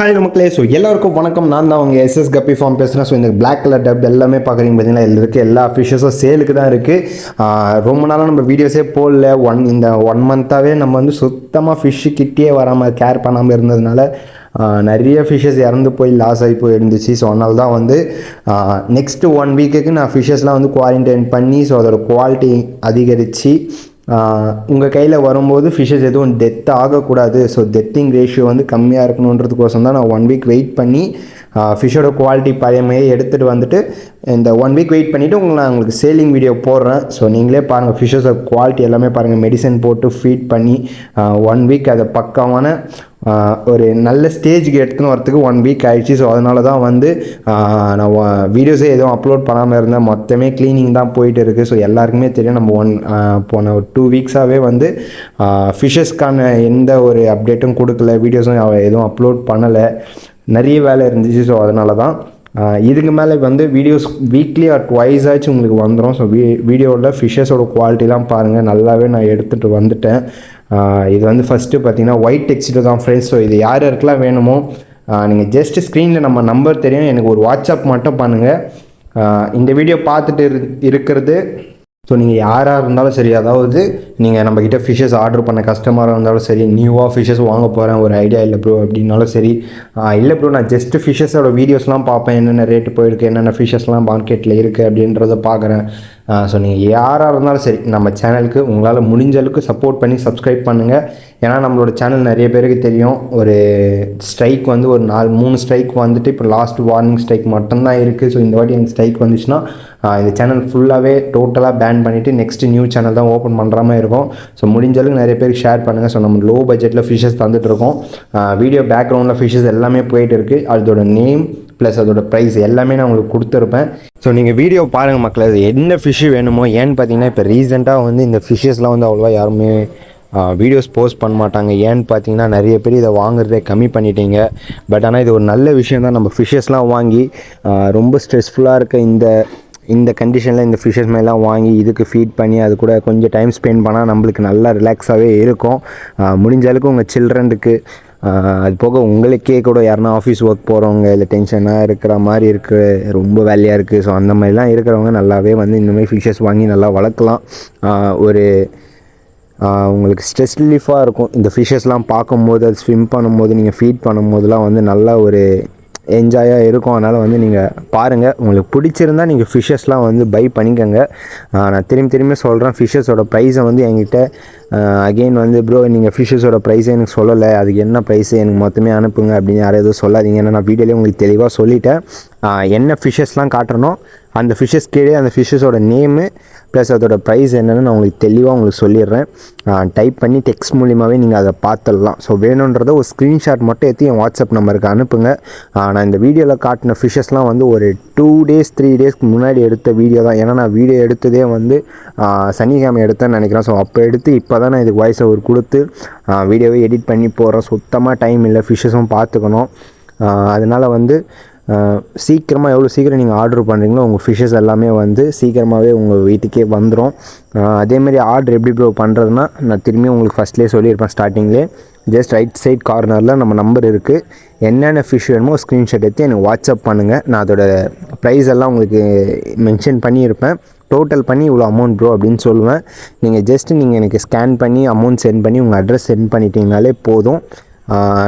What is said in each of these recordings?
Hi மக்களே. So எல்லாருக்கும் வணக்கம். நான் தான் உங்கள் எஸ்எஸ் கப்பி ஃபார்ம் பேசுகிறேன். ஸோ இந்த பிளாக் கலர் டப் எல்லாமே பார்க்குறீங்க பார்த்தீங்கன்னா, இதில் இருக்க எல்லா ஃபிஷ்ஷஸும் சேலுக்கு தான் இருக்குது. ரொம்ப நாளாக நம்ம வீடியோஸே போடல. இந்த ஒன் மந்த்தாகவே நம்ம வந்து சுத்தமாக ஃபிஷ்ஷு கிட்டே வராமல் கேர் பண்ணாமல் இருந்ததுனால நிறைய ஃபிஷ்ஷஸ் இறந்து போய் லாஸ் ஆகி போய் இருந்துச்சு. ஸோ அதனால தான் வந்து நெக்ஸ்ட்டு 1 வீக்குக்கு நான் ஃபிஷ்ஷஸ்லாம் வந்து குவாரண்டைன் பண்ணி ஸோ அதோடய குவாலிட்டி அதிகரித்து உங்கள் கையில் வரும்போது ஃபிஷ்ஷஸ் எதுவும் டெத் ஆகக்கூடாது. ஸோ டெத்திங் ரேஷியோ வந்து கம்மியாக இருக்கணுன்றதுக்கோசம் தான் நான் 1 வீக் வெயிட் பண்ணி ஃபிஷ்ஷோட குவாலிட்டி பழையமையே எடுத்துகிட்டு வந்துட்டு இந்த 1 வீக் வெயிட் பண்ணிவிட்டு நான் உங்களுக்கு சேலிங் வீடியோ போடுறேன். ஸோ நீங்களே பாருங்கள், ஃபிஷ்ஷஸோட குவாலிட்டி எல்லாமே பாருங்கள். மெடிசன் போட்டு ஃபீட் பண்ணி 1 வீக் அதை பக்கமான ஒரு நல்ல ஸ்டேஜுக்கு எடுத்துன்னு வரத்துக்கு 1 வீக் ஆகிடுச்சு. ஸோ அதனால தான் வந்து நான் வீடியோஸே எதுவும் அப்லோட் பண்ணாமல் இருந்தேன். மொத்தமே க்ளீனிங் தான் போயிட்டு இருக்குது. ஸோ எல்லாருக்குமே தெரியும், நம்ம போன ஒரு 2 வீக்ஸாகவே வந்து ஃபிஷ்ஷஸ்க்கான எந்த ஒரு அப்டேட்டும் கொடுக்கல, வீடியோஸும் எதுவும் அப்லோட் பண்ணலை, நிறைய வேலை இருந்துச்சு. ஸோ அதனால தான் இதுக்கு மேலே வந்து வீடியோஸ் வீக்லி ஆர் ட்வைஸ் ஆச்சு உங்களுக்கு வந்துடும். ஸோ வீடியோவில் ஃபிஷ்ஷஸோட குவாலிட்டிலாம் பாருங்கள், நல்லாவே நான் எடுத்துகிட்டு வந்துட்டேன். இது வந்து ஃபஸ்ட்டு பார்த்தீங்கன்னா ஒயிட் டெக்ஸ்ட்டு தான் ஃப்ரெண்ட்ஸ். ஸோ இது யார் யாருக்கெல்லாம் வேணுமோ நீங்கள் ஜஸ்ட் ஸ்க்ரீனில் நம்ம நம்பர் தெரியும், எனக்கு ஒரு வாட்ஸ்அப் மட்டும் பண்ணுங்கள். இந்த வீடியோ பார்த்துட்டு இருக்கிறது ஸோ நீங்கள் யாராக இருந்தாலும் சரி, அதாவது நீங்கள் நம்மக்கிட்ட ஃபிஷ்ஷஸ் ஆர்டர் பண்ண கஸ்டமராக இருந்தாலும் சரி, நியூவாக ஃபிஷ்ஷஸ் வாங்க போகிறேன் ஒரு ஐடியா இல்லை ப்ரோ அப்படின்னாலும் சரி, இல்லை ப்ரோ நான் ஜஸ்ட்டு ஃபிஷ்ஷஸோட வீடியோஸ்லாம் பார்ப்பேன், என்னென்ன ரேட்டு போயிருக்கு, என்னென்ன ஃபிஷ்ஷஸ்லாம் மார்க்கெட்டில் இருக்குது அப்படின்றத பார்க்குறேன். ஸோ நீங்கள் யாராக இருந்தாலும் சரி நம்ம சேனலுக்கு உங்களால் முடிஞ்ச அளவுக்கு சப்போர்ட் பண்ணி சப்ஸ்கிரைப் பண்ணுங்கள். ஏன்னா நம்மளோட சேனல் நிறைய பேருக்கு தெரியும், ஒரு ஸ்ட்ரைக் வந்து ஒரு 3 ஸ்ட்ரைக் வந்துட்டு இப்போ லாஸ்ட் வார்னிங் ஸ்ட்ரைக் மட்டும்தான் இருக்குது. ஸோ இந்த வாட்டி எனக்கு ஸ்ட்ரைக் வந்துச்சுன்னா இந்த சேனல் ஃபுல்லாகவே டோட்டலாக பேன் பண்ணிவிட்டு நெக்ஸ்ட்டு நியூ சேனல் தான் ஓப்பன் பண்ணுற மாதிரி இருக்கும். ஸோ முடிஞ்ச அளவுக்கு நிறைய பேருக்கு ஷேர் பண்ணுங்கள். ஸோ நம்ம லோ பட்ஜெட்டில் ஃபிஷ்ஷஸ் தந்துட்டுருக்கோம். வீடியோ பேக்ரவுண்டில் ஃபிஷ்ஷஸ் எல்லாமே போயிட்டு இருக்குது. அதோட நேம் ப்ளஸ் அதோட ப்ரைஸ் எல்லாமே நான் உங்களுக்கு கொடுத்துருப்பேன். ஸோ நீங்கள் வீடியோ பாருங்கள் மக்கள், அது என்ன ஃபிஷ்ஷு வேணுமோ. ஏன்னு பார்த்தீங்கன்னா இப்போ ரீசெண்டாக வந்து இந்த ஃபிஷ்ஷஸ்லாம் வந்து அவ்வளோவா யாருமே வீடியோஸ் போஸ்ட் பண்ண மாட்டாங்க. ஏன்னு பார்த்தீங்கன்னா நிறைய பேர் இதை வாங்குறதே கம்மி பண்ணிட்டீங்க. பட் ஆனால் இது ஒரு நல்ல விஷயம் தான். நம்ம ஃபிஷ்ஷஸ்லாம் வாங்கி ரொம்ப ஸ்ட்ரெஸ்ஃபுல்லாக இருக்க இந்த கண்டிஷனில் இந்த ஃபிஷ்ஷஸ் மேலாம் வாங்கி இதுக்கு ஃபீட் பண்ணி அது கூட கொஞ்சம் டைம் ஸ்பெண்ட் பண்ணால் நம்மளுக்கு நல்லா ரிலாக்ஸாகவே இருக்கும். முடிஞ்ச அளவுக்கு உங்கள் சில்ட்ரனுக்கு அது போக உங்களுக்கே கூட யாருன்னா ஆஃபீஸ் ஒர்க் போகிறவங்க இல்லை டென்ஷனாக இருக்கிற மாதிரி இருக்குது, ரொம்ப வேலையாக இருக்குது, ஸோ அந்த மாதிரிலாம் இருக்கிறவங்க நல்லாவே வந்து இந்தமாதிரி ஃபிஷ்ஷஸ் வாங்கி நல்லா வளர்க்கலாம். ஒரு உங்களுக்கு ஸ்ட்ரெஸ் ரிலீஃபாக இருக்கும் இந்த ஃபிஷ்ஷஸ்லாம் பார்க்கும்போது, அது ஸ்விம் பண்ணும்போது, நீங்கள் ஃபீட் பண்ணும்போதெல்லாம் வந்து நல்லா ஒரு என்ஜாயாக இருக்கும். அதனால் வந்து நீங்கள் பாருங்கள், உங்களுக்கு பிடிச்சிருந்தால் நீங்கள் ஃபிஷ்ஷஸ்லாம் வந்து பை பண்ணிக்கோங்க. நான் திரும்பி சொல்கிறேன், ஃபிஷ்ஷஸோட ப்ரைஸை வந்து என்கிட்ட அகெயின் வந்து ப்ரோ நீங்கள் ஃபிஷ்ஷஸோட ப்ரைஸை எனக்கு சொல்லலை, அதுக்கு என்ன ப்ரைஸு எனக்கு மொத்தமே அனுப்புங்க அப்படின்னு யாரும் எதுவும் சொல்லாதீங்க. ஏன்னா நான் வீடியோலேயே உங்களுக்கு தெளிவாக சொல்லிட்டேன். என்ன ஃபிஷ்ஷஸ்லாம் காட்டுறனோ அந்த ஃபிஷ்ஷஸ் கீழே அந்த ஃபிஷ்ஷஸோட நேமு ப்ளஸ் அதோட ப்ரைஸ் என்னென்னு நான் உங்களுக்கு தெளிவாக உங்களுக்கு சொல்லிடுறேன். டைப் பண்ணி டெக்ஸ்ட் மூலிமாவே நீங்கள் அதை பார்த்துடலாம். ஸோ வேணுன்றதை ஒரு ஸ்க்ரீன்ஷாட் மட்டும் எடுத்து என் வாட்ஸ்அப் நம்பருக்கு அனுப்புங்க. நான் இந்த வீடியோவில் காட்டின ஃபிஷ்ஷஸ்லாம் வந்து ஒரு 2 டேஸ் 3 டேஸ்க்கு முன்னாடி எடுத்த வீடியோ தான். ஏன்னா நான் வீடியோ எடுத்ததே வந்து சனிக்கிழமை எடுத்தேன்னு நினைக்கிறேன். ஸோ அப்போ எடுத்து இப்போ தான் நான் இதுக்கு வாய்ஸ் ஓவர் கொடுத்து வீடியோவை எடிட் பண்ணி போடுறேன். சுத்தமாக டைம் இல்லை, ஃபிஷ்ஷஸும் பார்த்துக்கணும். அதனால் வந்து சீக்கிரமாக எவ்வளோ சீக்கிரம் நீங்கள் ஆர்டர் பண்ணுறீங்களோ உங்கள் ஃபிஷ்ஷஸ் எல்லாமே வந்து சீக்கிரமாகவே உங்கள் வீட்டுக்கே வந்துடும். அதேமாதிரி ஆர்டர் எப்படி ப்ரோ பண்ணுறதுனா நான் திரும்பி உங்களுக்கு ஃபஸ்ட்லேயே சொல்லியிருப்பேன் ஸ்டார்டிங்லேயே. ஜஸ்ட் ரைட் சைட் கார்னரில் நம்ம நம்பர் இருக்குது. என்னென்ன ஃபிஷ் வேணுமோ ஸ்க்ரீன்ஷாட் எடுத்து எனக்கு வாட்ஸ்அப் பண்ணுங்கள். நான் அதோட ப்ரைஸ் எல்லாம் உங்களுக்கு மென்ஷன் பண்ணியிருப்பேன். டோட்டல் பண்ணி இவ்வளோ அமௌண்ட் ப்ரோ அப்படின்னு சொல்லுவேன். நீங்கள் எனக்கு ஸ்கேன் பண்ணி அமௌண்ட் சென்ட் பண்ணி உங்கள் அட்ரஸ் சென்ட் பண்ணிட்டீங்கனாலே போதும்.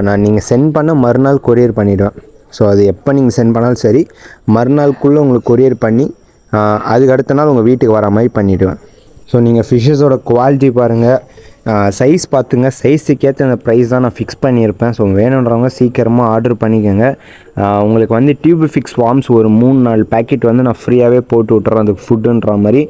நான் நீங்கள் சென்ட் பண்ண மறுநாள் கொரியர் பண்ணிவிடுவேன். ஸோ அது எப்போ நீங்கள் சென்ட் பண்ணாலும் சரி, மறுநாளுக்குள்ளே உங்களுக்கு கொரியர் பண்ணி அதுக்கு அடுத்த நாள் உங்கள் வீட்டுக்கு வர மாதிரி பண்ணிவிடுவேன். ஸோ நீங்கள் ஃபிஷ்ஷஸோட குவாலிட்டி பாருங்கள், சைஸ் பார்த்துங்க, சைஸுக்கேற்ற அந்த ப்ரைஸ் தான் நான் ஃபிக்ஸ் பண்ணியிருப்பேன். ஸோ வேணுன்றவங்க சீக்கிரமாக ஆர்டர் பண்ணிக்கோங்க. உங்களுக்கு வந்து டியூப் ஃபிக்ஸ் ஃபார்ம்ஸ் ஒரு 3-4 பேக்கெட் வந்து நான் ஃப்ரீயாகவே போட்டு விட்டுறேன் அதுக்கு ஃபுட்டுன்ற மாதிரி.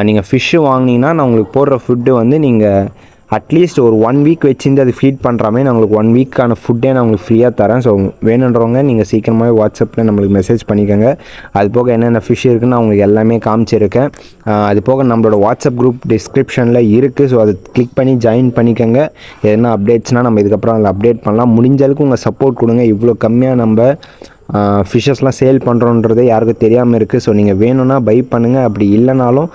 நீங்கள் ஃபிஷ்ஷு வாங்கினீங்கன்னா நான் உங்களுக்கு போடுற ஃபுட்டு வந்து நீங்கள் அட்லீஸ்ட் ஒரு 1 வீக் வச்சுருந்து அது ஃபீட் பண்ணுற மாதிரி நான் உங்களுக்கு 1 வீக்கான ஃபுட்டே நான் உங்களுக்கு ஃப்ரீயாக தரேன். ஸோ வேணுன்றவங்க நீங்கள் சீக்கிரமாகவே வாட்ஸ்அப்பில் நம்மளுக்கு மெசேஜ் பண்ணிக்கோங்க. அது போக என்னென்ன ஃபிஷ் இருக்குன்னு நான் உங்களுக்கு எல்லாமே காமிச்சிருக்கேன். அது போக நம்மளோட வாட்ஸ்அப் குரூப் டிஸ்கிரிப்ஷனில் இருக்குது. ஸோ அதை கிளிக் பண்ணி ஜாயின் பண்ணிக்கோங்க. எதனா அப்டேட்ஸ்னால் நம்ம இதுக்கப்புறம் அதில் அப்டேட் பண்ணலாம். முடிஞ்ச அளவுக்கு உங்கள் சப்போர்ட் கொடுங்க. இவ்வளோ கம்மியாக நம்ம ஃபிஷ்ஷஸ்லாம் சேல் பண்ணுறோன்றதே யாருக்கும் தெரியாமல் இருக்குது. ஸோ நீங்கள் வேணும்னா பை பண்ணுங்கள். அப்படி இல்லைனாலும்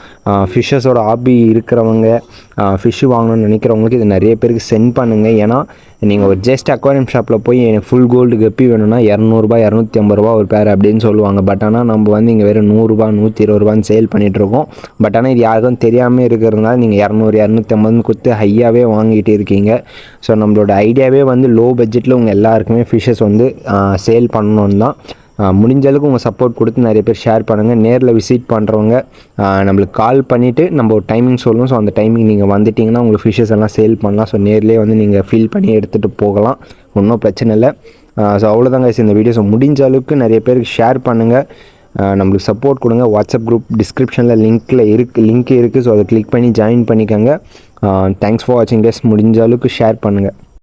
ஃபிஷ்ஷஸோட ஹாபி இருக்கிறவங்க ஃபிஷ்ஷு வாங்கணும்னு நினைக்கிறவங்களுக்கு இது நிறைய பேருக்கு சென்ட் பண்ணுங்கள். ஏன்னா நீங்கள் ஒரு ஜஸ்ட் அக்வாரியம் ஷாப்பில் போய் எனக்கு ஃபுல் கோல்டு கப்பி வேணும்னா இரநூறுபா 250 ரூபா ஒரு பேர் அப்படின்னு சொல்லுவாங்க. பட் ஆனால் நம்ம வந்து இங்கே வெறும் 100 ரூபா 120 ரூபான்னு சேல் பண்ணிகிட்ருக்கோம். பட் ஆனால் இது யாருக்கும் தெரியாமல் இருக்கிறதுனால நீங்கள் 200 250 கொடுத்து ஹையாகவே வாங்கிட்டு இருக்கீங்க. ஸோ நம்மளோட ஐடியாவே வந்து லோ பட்ஜெட்டில் உங்கள் எல்லாருக்குமே ஃபிஷ்ஷஸ் வந்து சேல் பண்ணணுன்னு தான். முடிஞ்ச அளவுக்கு உங்கள் சப்போர்ட் கொடுத்து நிறைய பேர் ஷேர் பண்ணுங்கள். நேரில் விசிட் பண்ணுறவங்க நம்மளுக்கு கால் பண்ணிவிட்டு நம்ம ஒரு டைமிங் சொல்லுவோம். ஸோ அந்த டைமிங் நீங்கள் வந்துட்டிங்கன்னா உங்களுக்கு ஃபிஷ்ஷஸ் எல்லாம் சேல் பண்ணலாம். ஸோ நேர்லேயே வந்து நீங்கள் ஃபில் பண்ணி எடுத்துகிட்டு போகலாம், ஒன்றும் பிரச்சனை இல்லை. ஸோ அவ்வளோதாங்க இந்த வீடியோ. ஸோ முடிஞ்ச அளவுக்கு நிறைய பேருக்கு ஷேர் பண்ணுங்கள், நம்மளுக்கு சப்போர்ட் கொடுங்க. வாட்ஸ்அப் குரூப் டிஸ்கிரிப்ஷனில் லிங்க் இருக்குது. ஸோ அதை கிளிக் பண்ணி ஜாயின் பண்ணிக்கோங்க. தேங்க்ஸ் ஃபார் வாட்சிங் கைஸ். முடிஞ்ச அளவுக்கு ஷேர் பண்ணுங்கள்.